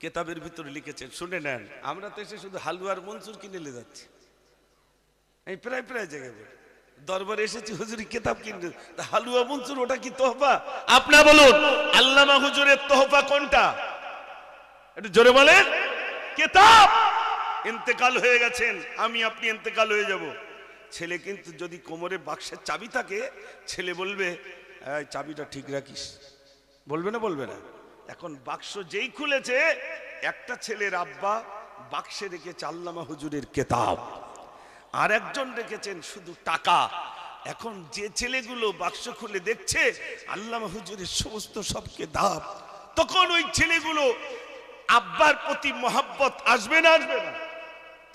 কেতাবের ভিতরে লিখেছেন, শুনে নেন। আমরা তো এসে শুধু হালুয়ার মনসুর কিনে নিয়ে যাচ্ছি, এই প্রায় জায়গায় দরবারে এসেছি, হুজুরি কেতাব কিনতে, হালুয়া মনসুর ওটা কি তোহফা? আপনি বলুন আল্লামা হুজুরের তোহফা কোনটা? একটু জোরে বলেন। কেতাব। ইন্তেকাল হয়ে গেছেন, আমি আপনি ইন্তেকাল হয়ে যাব। ছেলে কিন্তু যদি কোমরে বাক্সের চাবি থাকে, ছেলে বলবে এই চাবিটা ঠিক রাখিস, বলবে না? বলবে না? এখন বাক্স যেই খুলেছে, একটা ছেলের আব্বা বাক্সে রেখেছে আল্লামা হুজুরের কেতাব, আর একজন রেখেছেন শুধু টাকা। এখন যে ছেলেগুলো বাক্স খুলে দেখছে আল্লামা হুজুরের সমস্ত সব কেতাব, তখন ওই ছেলেগুলো আব্বার প্রতি মহব্বত আসবে না? আসবে না?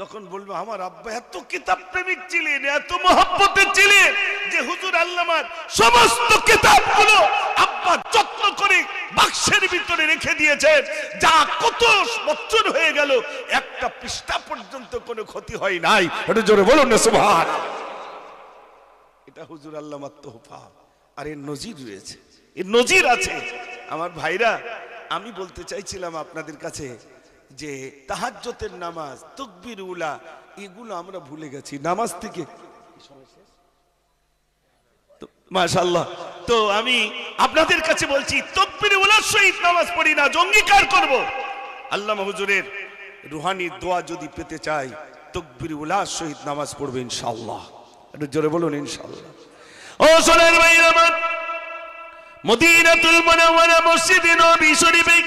তখন বলবে আমার আব্বা এত কিতাব প্রেমিক ছিলেন, এত মহব্বতের ছিলেন যে হুজুর আল্লামার সমস্ত কিতাবগুলো আব্বা যত্ন করে বাক্সের ভিতরে রেখে দিয়েছেন, যা কত বছর হয়ে গেল একটা পৃষ্ঠা পর্যন্ত কোনো ক্ষতি হয় নাই। এটা জোরে বলুন না সুবহানাল্লাহ। এটা হুজুর আল্লামার তোহফা। আর এর নজির রয়েছে, এর নজির আছে। আমার ভাইরা, আমি বলতে চাইছিলাম আপনাদের কাছে যে তাহাজ্জুদের নামাজ, তাকবীর উলা, এগুলো আমরা ভুলে গেছি নামাজ থেকে। মাশাআল্লাহ। তো আমি আপনাদের কাছে বলছি, তাকবীর উলার সহিত নামাজ পড়ি না, অঙ্গীকার করব। আল্লামা হুজুরের রুহানি দোয়া যদি পেতে চাই, তাকবীর উলার সহিত নামাজ পড়বে ইনশাআল্লাহ। একটু জোরে বলুন ইনশাআল্লাহ। ও সোনার ভাইরা আমার, মদিনাতুল মুনাওয়ারা মসজিদে নবী শরীফে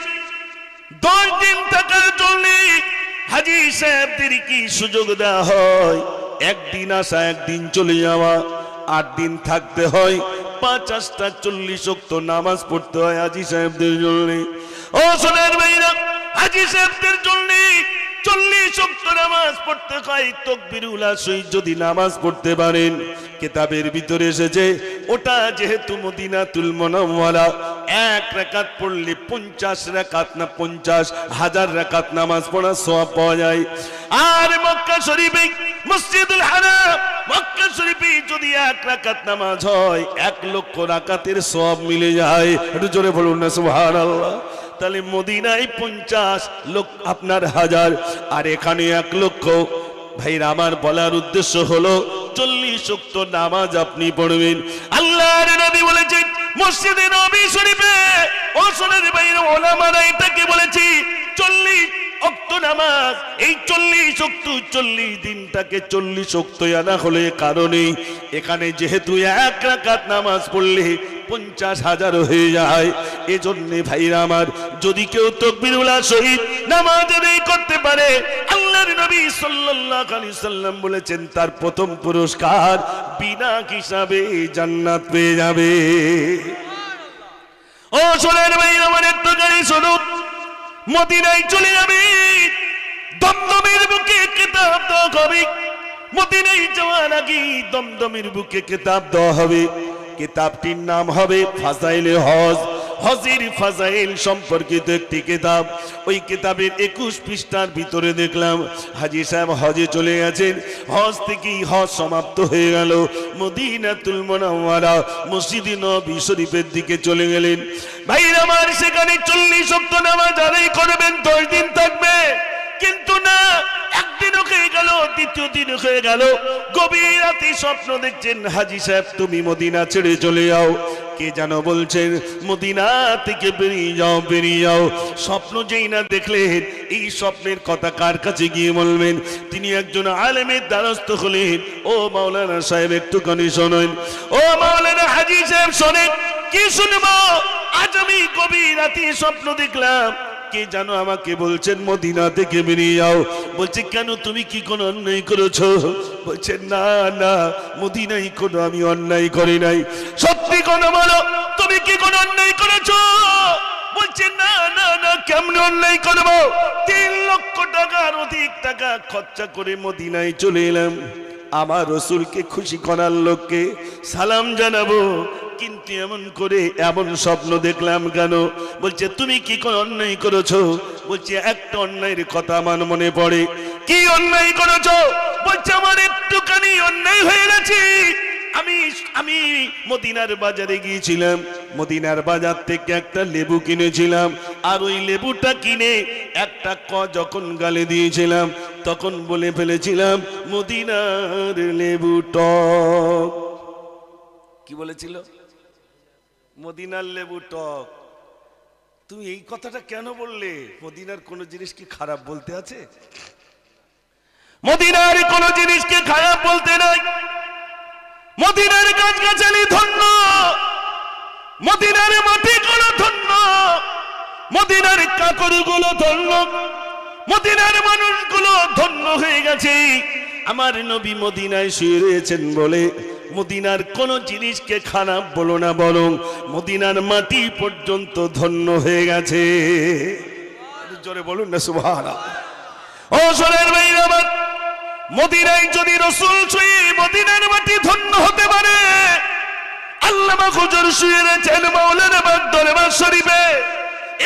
10 দিন থাকার জন্য হাজী সাহেবদের কি সুযোগ দেওয়া হয়? একদিন আসা, একদিন চলে যাওয়া, 8 দিন থাকতে হয়, 50টা 40 ওয়াক্ত নামাজ পড়তে হয় হাজী সাহেবদের জন্য। ও সোনার ভাইরা, হাজী সাহেবদের জন্য 40 ওয়াক্ত নামাজ পড়তে হয় তাকবীরুল শহীদ যদি নামাজ পড়তে পারেন কিতাবের ভিতরে এসেছে ওটা যেহেতু মদিনাতুল মুনাওয়ারা এক রাকাত পড়লে 50 রাকাত না 50,000 রাকাত নামাজ পড়ার সওয়াব পাওয়া যায়। আর মক্কা শরীফে মসজিদুল হারাম মক্কা শরীফে যদি 1 রাকাত নামাজ হয় 1 লক্ষ রাকাতের সওয়াব মিলে যায়। একটু জোরে বলুন না সুবহানাল্লাহ। তাহলে মদিনায় 50 লক্ষ আপনার 1000 আর এখানে 1 লক্ষ। ভাইরা আমার বলার উদ্দেশ্য হলো 40 ওয়াক্ত নামাজ আপনি পড়বেন। আল্লাহর নবী বলেছেন মসজিদে নবী শরীফে ও শোনেন ভাইরা ওলামারা এটাকে বলেছি 40 ওয়াক্ত নামাজ। এই 40 ওয়াক্ত 40 দিনটাকে 40 ওয়াক্ত আনা হলে কারণে এখানে যেহেতু 1 রাকাত নামাজ পড়লে 50,000 হয়ে যায়। এজন্য ভাইরা আমার যদি কেউ তাকবীরুল শহীদ নামাজ আদায় করতে পারে আল্লাহর নবী সাল্লাল্লাহু আলাইহি সাল্লাম বলেছেন তার প্রথম পুরস্কার বিনা হিসাবে জান্নাত পেয়ে যাবে। ও শোনেন ভাইরা আমার একটু গাড়ি শুনুন, মদিনায় চলে যাবে দমদমের বুকে কিতাব দেওয়া হবে। মদিনায় যাওয়ার আগে দমদমের বুকে কিতাব দেওয়া হবে। কিতাবটির নাম হবে ফাজাইলে হজ। হজের ফাজাইল সম্পর্কিত একটি কিতাব। ওই কিতাবের 21 পৃষ্ঠার ভিতরে দেখলাম হাজী সাহেব হজে চলে গেছেন, হজ থেকেই হজ সমাপ্ত হয়ে গেল, মদিনাতুল মুনাওয়ারা মসজিদে নবী শরীফের দিকে চলে গেলেন। ভাইরা আমার সেখানে 40 ওয়াক্ত নামাজ আদায় করবেন, 10 দিন থাকবে। কিন্তু না, একদিনও হয়ে গেল, দ্বিতীয় দিন হয়ে গেল, গভীর রাতে স্বপ্ন দেখছেন হাজী সাহেব তুমি মদিনা ছেড়ে চলে যাও। কে যেন বলছেন মদিনা থেকে বেরিয়ে যাও, বেরিয়ে যাও। স্বপ্ন যেই না দেখলেন এই স্বপ্নের কথা কার কাছে গিয়ে বলবেন? তিনি একজন আলেমের দ্বারস্থ হলেন। ও মাওলানা সাহেব একটুখানি শোনেন, ও মাওলানা হাজী সাহেব শোনেন। কি শুনবো? আজ আমি গভীর রাতে স্বপ্ন দেখলাম কে জানো আমাকে বলছেন মদিনা থেকে বেরিয়ে যাও। বলছে কেন, তুমি কি কোনো অন্যায় করেছো? বলছে না না, মদিনায় কোনো আমি অন্যায় করি নাই। সত্যি কথা বলো, তুমি কি কোনো অন্যায় করেছো? বলছে না না না, কেমন অন্যায় করবো? 3 লক্ষ টাকার অধিক টাকা খরচা করে মদিনায় চলে এলাম আমার রসুলকে খুশি করার লোককে সালাম জানাবো, কিন্তু এমন করে এমন স্বপ্ন দেখলাম কেন? বলছে তুমি কি কোন অন্যায় করেছো? বলছে একটা অন্যায়ের কথা আমার মনে পড়ে। কি অন্যায় করেছো? বলছে আমার একটুখানি অন্যায় হয়ে গেছে। আমি মদিনার বাজারে গিয়েছিলাম, মদিনার বাজার থেকে একটা লেবু কিনেছিলাম, আর ওই লেবুটা কিনে একটা যখন গালে দিয়েছিলাম তখন বলে ফেলেছিলাম মদিনার লেবু টক। কি বলেছিল? মদিনার লেবু টক। তুমি এই কথাটা কেন বললে? মদিনার কোন জিনিস কি খারাপ বলতে আছে? মদিনার কোন জিনিসকে খারাপ বলতে নাই। মদিনার গাছগাছালি ধন্য, মদিনার মাটিগুলো ধন্য, মদিনার কাকড়গুলো ধন্য, মদিনার মানুষগুলো ধন্য হয়ে গেছে। আমার নবী মদিনায় শুয়ে রয়েছেন বলে মদিনার কোন জিনিসকে খারাপ বলো না, বরং মদিনার মাটি পর্যন্ত ধন্য হয়ে গেছে। জোরে বলুন না সুবহানাল্লাহ। ও সোনার ভাইরা আমার, মদিনায় যদি রাসূল শুয়ে মদিনার মাটি ধন্য হতে পারে, আল্লামা হুজুর শুয়ে রয়েছেন মাওলানা দরবার শরীফে।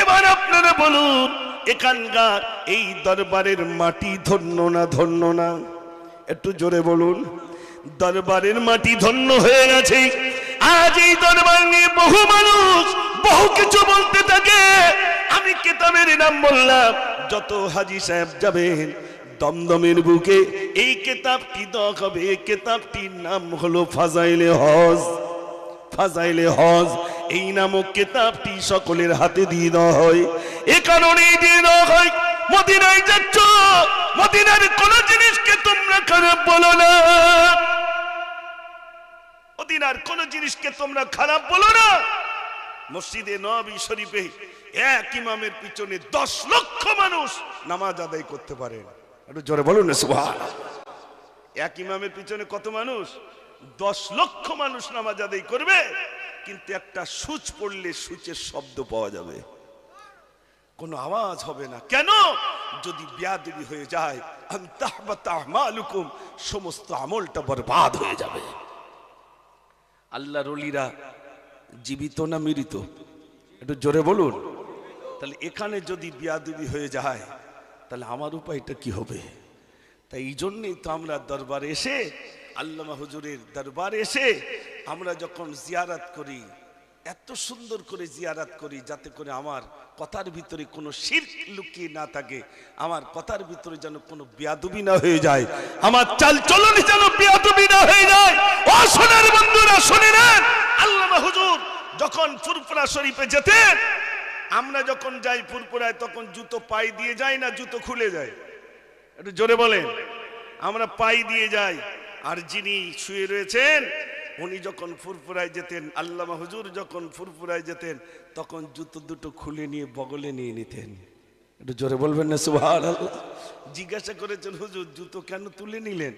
এবার আপনারা বলুন এখানকার এই দরবারের মাটি ধন্য না ধন্য না? একটু জোরে বলুন। দরবারের মাটি ধন্য হয়ে গেছে। আজ এই দরবার নিয়ে বহু মানুষ বহু কিছু বলতে থাকে। আমি কিতাবের নাম বললাম, যত হাজী সাহেব যাবেন দমদমের বুকে এই কিতাবটি দেওয়া হবে। কিতাবটির নাম হলো ফাজাইলে হজ। ফাজাইলে হজ এই নামক কিতাবটি সকলের হাতে দিয়ে দেওয়া হয়। এ কারণেই দিয়ে দেওয়া হয়, মদিনায় যাচ্ছ, মদিনার কোন জিনিসকে তোমরা খারাপ বলো না। মদিনার কোন জিনিসকে তোমরা খারাপ বলো না। মসজিদে নবী শরীফে এক ইমামের পিছনে 10 লক্ষ মানুষ নামাজ আদায় করতে পারে। একটু জোরে বলুন না সুবহানাল্লাহ। এক ইমামের পিছনে কত মানুষ? 10 লক্ষ মানুষ নামাজ আদায় করবে, কিন্তু একটা সূচ পড়লে সূচের শব্দ পাওয়া যাবে। কোনো আওয়াজ হবে না। কেন? যদি বেয়াদবি হয়ে যায় আনতাহবাতা আমালুকুম, সমস্ত আমলটা বরবাদ হয়ে যাবে। আল্লাহর ওলিরা জীবিত না মৃত? একটু জোরে বলুন। তাহলে এখানে যদি বেয়াদবি হয়ে যায় তাহলে আমার উপায়টা কি হবে? তাই এই জন্যই তো আমরা দরবারে এসে, আল্লামা হুজুরের দরবারে এসে আমরা যখন জিয়ারত করি, এত সুন্দর করে জিয়ারত করি যাতে করে আমার কথার ভিতরে কোনো শিরক লুকিয়ে না থাকে, আমার কথার ভিতরে যেন কোনো বেয়াদবি না হয়ে যায়, আমার চালচলনে যেন বেয়াদবি না হয়ে যায়। ও সোনার বন্ধুরা শুনে নেন, আল্লামা হুজুর যখন ফুরফুরা শরীফে যেতেন, আমরা যখন যাই ফুরফুরায় তখন জুতো পায়ে দিয়ে যাই না জুতো খুলে যায়? একটু জোরে বলেন। আমরা পায়ে দিয়ে যাই। আর যিনি শুয়ে রয়েছেন উনি যখন ফুরফুরায় যেতেন, আল্লামা হুজুর যখন ফুরফুরায় যেতেন তখন জুতো দুটো খুলে নিয়ে বগলে নিয়ে নিতেন। একটু জোরে বলবেন না সুবহানাল্লাহ। জিজ্ঞাসা করেছেন, হুজুর জুতো কেন তুলে নিলেন?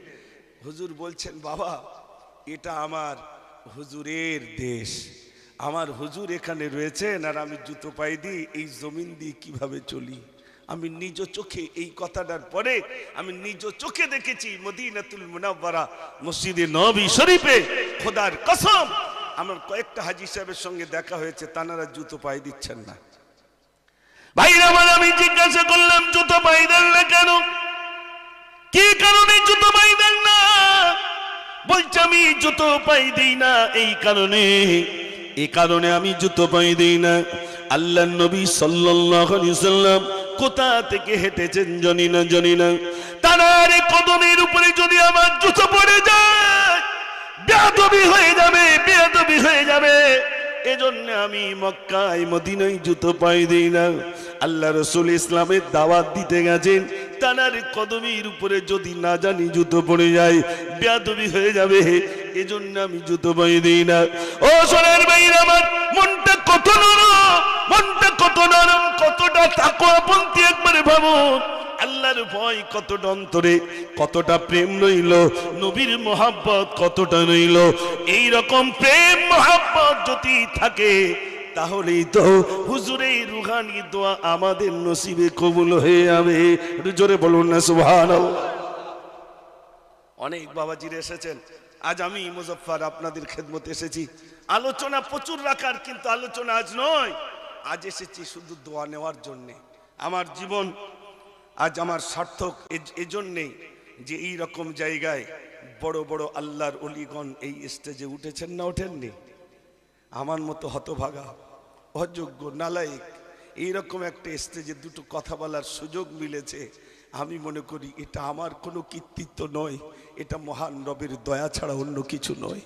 হুজুর বলছেন, বাবা এটা আমার হুজুরের দেশ, আমার হুজুর এখানে রয়েছেন, আর আমি জুতো পায়ে দিয়ে এই জমিন দিয়ে কিভাবে চলি। আমি নিজ চোখে এই কথাটার পরে আমি নিজ চোখে দেখেছি মদিনাতুল মুনাওয়ারা মসজিদে নববী শরীফে, খোদার কসম আমার কয়েকটা হাজী সাহেবের সঙ্গে দেখা হয়েছে, তানারা জুতো পায়ে দিচ্ছেন না। ভাইরা আমার, আমি জিজ্ঞাসা করলাম জুতো পায়ে দেন না কেন? কি কারণে জুতো পায়ে দেন না? বলছে আমি জুতো পায়ে দিই না এই কারণে, এই কারণে আমি জুতো পায়ে দিই না। আল্লাহর নবী সাল্লাল্লাহু আলাইহি সাল্লাম কোথা থেকে হেঁটেছেন জানি না, তার কদমের উপরে যদি আমার জুতো পড়ে যায় বেয়াদবি হয়ে যাবে, বেয়াদবি হয়ে যাবে। এজন্য আমি মক্কায় মদিনায় জুতো পায়ে দিই না। আল্লাহ রাসূল ইসলামের দাওয়াত দিতে গেছেন, তার কদমের উপরে যদি না জানি জুতো পড়ে যায় বেয়াদবি হয়ে যাবে, এজন্য আমি জুতো পায়ে দিই না। ও সোনার ভাইরা আমার, মনটা কত নরম, মনটা কত নরম, কতটা তাকওয়াপন্থী একবারে ভাবুন। আল্লাহর ভয় কতটা অন্তরে, কতটা প্রেম রইল, নবীর মোহাব্বত কতটা রইল। এই রকম প্রেম মোহাব্বত যদি থাকে তাহলেই তো হুজুরের রুহানি দোয়া আমাদের নসিবে কবুল হয়ে যাবে। একটু জোরে বলুন না সুবহানাল্লাহ। অনেক বাবাজিরা এসেছেন, আজ আমি মুজফফর আপনাদের খেদমতে এসেছি। আলোচনা প্রচুর রাখার, কিন্তু আলোচনা আজ নয়। আজ এসেছি শুধু দোয়া নেওয়ার জন্যে। আমার জীবন আজ আমার সার্থক এজন্যেই যে এই রকম জায়গায় বড় বড় আল্লাহর অলিগণ এই স্টেজে উঠেছেন না ওঠেননি? আমার মতো হতভাগা, অযোগ্য, নালায়েক এইরকম একটা স্টেজে দুটো কথা বলার সুযোগ মিলেছে। আমি মনে করি এটা আমার কোনো কৃতিত্ব নয়, এটা মহান রবের দয়া ছাড়া অন্য কিছু নয়।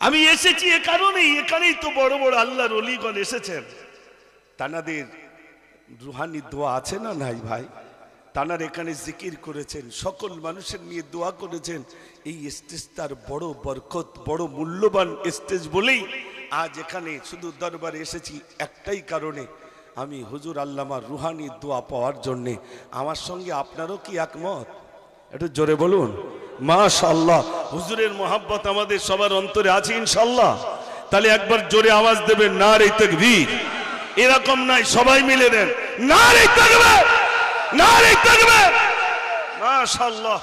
আমি এসেছি এ কারণেই, এখানেই তো বড় বড় আল্লাহর অলিগণ এসেছেন। তানাদের রুহানি দোয়া আছে না নাই ভাই? তানার এখানে জিকির করেছেন, সকল মানুষের নিয়ে দোয়া করেছেন। এই স্টেজ তার বড় বরকত, বড় মূল্যবান স্টেজ বলেই আজ এখানে শুধু দরবারে এসেছি একটাই কারণে, আমি হুজুর আল্লামার রুহানি দোয়া পাওয়ার জন্যে। আমার সঙ্গে আপনারও কি একমত? একটু জোরে বলুন মাশাআল্লাহ। হুজুরের মোহাব্বত আমাদের সবার অন্তরে আছে ইনশাআল্লাহ। তাহলে একবার জোরে আওয়াজ দেবেন নারে তাকবীর। এরকম নাই, সবাই মিলে দেন নারে তাকবীর, নারে তাকবীর। মাশাআল্লাহ,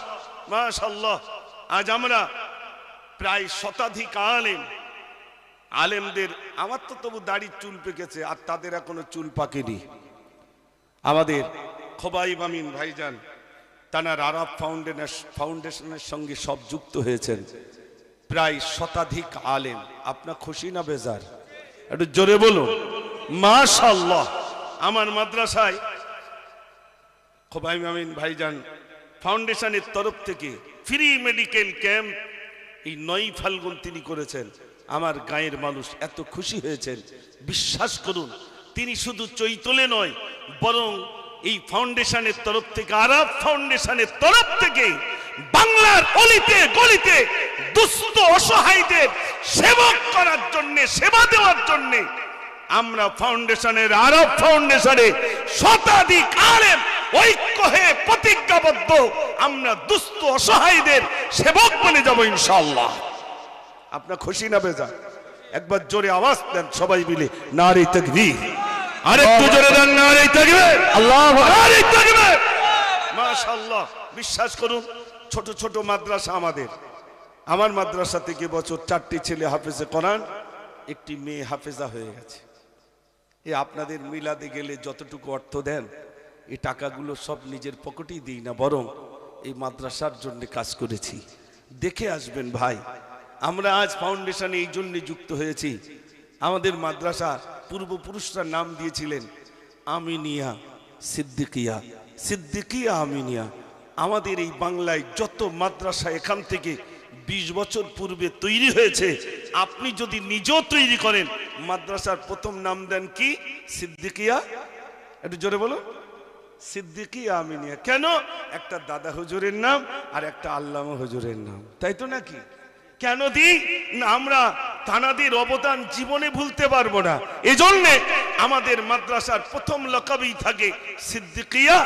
মাশাআল্লাহ। আজ আমরা প্রায় শতাধিক আলেমদের, আমার তো তবু দাড়ির চুল পেকেছে, আর তাদের এখনো চুল পাকেনি। আমাদের খোবাইব আমিন ভাইজান তানার আরাব ফাউন্ডেশনের সঙ্গে সব যুক্ত হয়েছেন। প্রায় শতাধিক আলেম। আপনার খুশি না বেজার? একটু জোরে বলুন মাশাআল্লাহ। আমার মাদ্রাসায় খোবাইব আমিন ভাইজান ফাউন্ডেশনের তরফ থেকে ফ্রি মেডিকেল ক্যাম্প এই 9 ফাল্গুন তিনি করেছেন। আমার গায়ের মানুষ এত খুশি হয়েছেন, বিশ্বাস করুন। তিনি শুধু চৈতলে নয়, বরং এই ফাউন্ডেশনের তরফ থেকে, আরাব ফাউন্ডেশনের তরফ থেকে বাংলার অলিতে গলিতে দুস্থ অসহায়দের সেবক করার জন্য, সেবা দেওয়ার জন্য আমরা ফাউন্ডেশনের, আরব ফাউন্ডেশনে শতাধিক আলেম ঐক্য হয়ে প্রতিজ্ঞাবদ্ধ, আমরা দুস্থ অসহায়দের সেবক বনে যাব ইনশাআল্লাহ। আপনার খুশি না বেজার? একবার জোরে আওয়াজ দেন সবাই মিলে নারে তাকবীর। আরেকটু জোরে দেন না, আরেক তাকবীর, আল্লাহু আকবার। আরেক তাকবীর। মাশাআল্লাহ। বিশ্বাস করুন, ছোট ছোট মাদ্রাসা আমাদের। আমার মাদ্রাসা থেকে বছর 4টি ছেলে হাফেজে কোরআন, একটি মেয়ে হাফেজা হয়ে গেছে। এ আপনাদের মিলাদে গেলে যতটুকু অর্থ দেন, এই টাকাগুলো সব নিজের পকেটেই দিই না, বরং এই মাদ্রাসার জন্য কাজ করেছি। দেখে আসবেন ভাই। আমরা আজ ফাউন্ডেশনে এই জন্য যুক্ত হয়েছি। আমাদের মাদ্রাসা পূর্বপুরুষরা নাম দিয়েছিলেন আমিনিয়া সিদ্দিকিয়া, সিদ্দিকিয়া আমিনিয়া। আমাদের এই বাংলায় যত মাদ্রাসা এখান থেকে 20 বছর পূর্বে তৈরি হয়েছে, আপনি যদি নিজেও তৈরি করেন, মাদ্রাসার প্রথম নাম দেন কি? সিদ্দিকিয়া। একটু জোরে বলো, সিদ্দিকিয়া আমিনিয়া। কেন? একটা দাদা হুজুরের নাম আর একটা আল্লামা হুজুরের নাম, তাই তো নাকি? কেন দিই না? আমরা তানাদের অবদান জীবনে ভুলতে পারবো না। এজন্য আমাদের মাদ্রাসার প্রথম লকাবই থাকে সিদ্দিকিয়া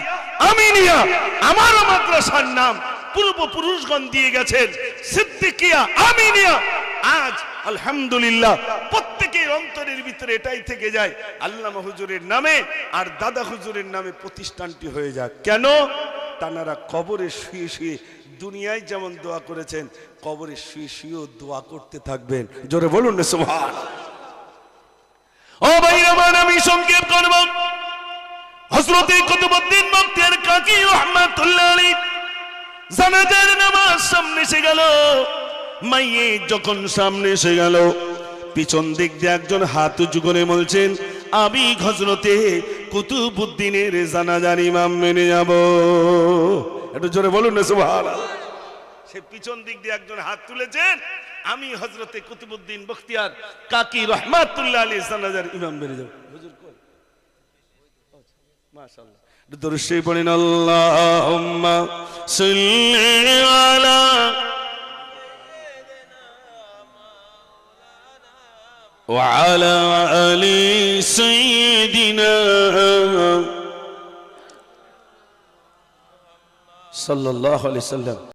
আমিনিয়া। আমারও মাদ্রাসার নাম পূর্বপুরুষগণ দিয়ে গেছেন সিদ্দিকিয়া আমিনিয়া। আজ আলহামদুলিল্লাহ প্রত্যেকের অন্তরের ভিতরে এটাই থেকে যায়, আল্লামা হুজুরের নামে আর দাদা হুজুরের নামে প্রতিষ্ঠানটি হয়ে যায়। কেন? তানারা কবরে শুয়ে শুয়ে দুনিয়ায় যেমন দোয়া করেছেন, কবরে শুয়ে শুয়েও দোয়া করতে থাকবেন। জোরে বলুন না সুবহানাল্লাহ। ও ভাই আমার, আমি সংক্ষেপ করব। হযরত কুতুবউদ্দিন বখতিয়ার কাকি রাহমাতুল্লাহ আলাইহি জানাজার নামাজ সামনে এসে গেল। মাইয়ে যখন সামনে এসে গেল, পিছন দিক দিয়ে একজন হাত উঁচু করে বলছেন, আমি হযরতে কুতুবউদ্দিনের জানাজার ইমাম মেনে যাব। একটু জোরে বলুন না সুবহানাল্লাহ। সে পিছন দিক দিয়ে একজন হাত তুলেছেন, আমি হযরতে কুতুবউদ্দিন বখতিয়ার কাকি রাহমাতুল্লাহ আলাইহি জানাজার ইমাম মেনে যাব। হুজুর কই? মাশাআল্লাহ। দরুদ শরীফ পড়েন, আল্লাহুম্মা সাল্লি আলা ওয়া আলা আলি সাইয়্যিদিনা সাল্লাল্লাহু আলাইহি সাল্লাম।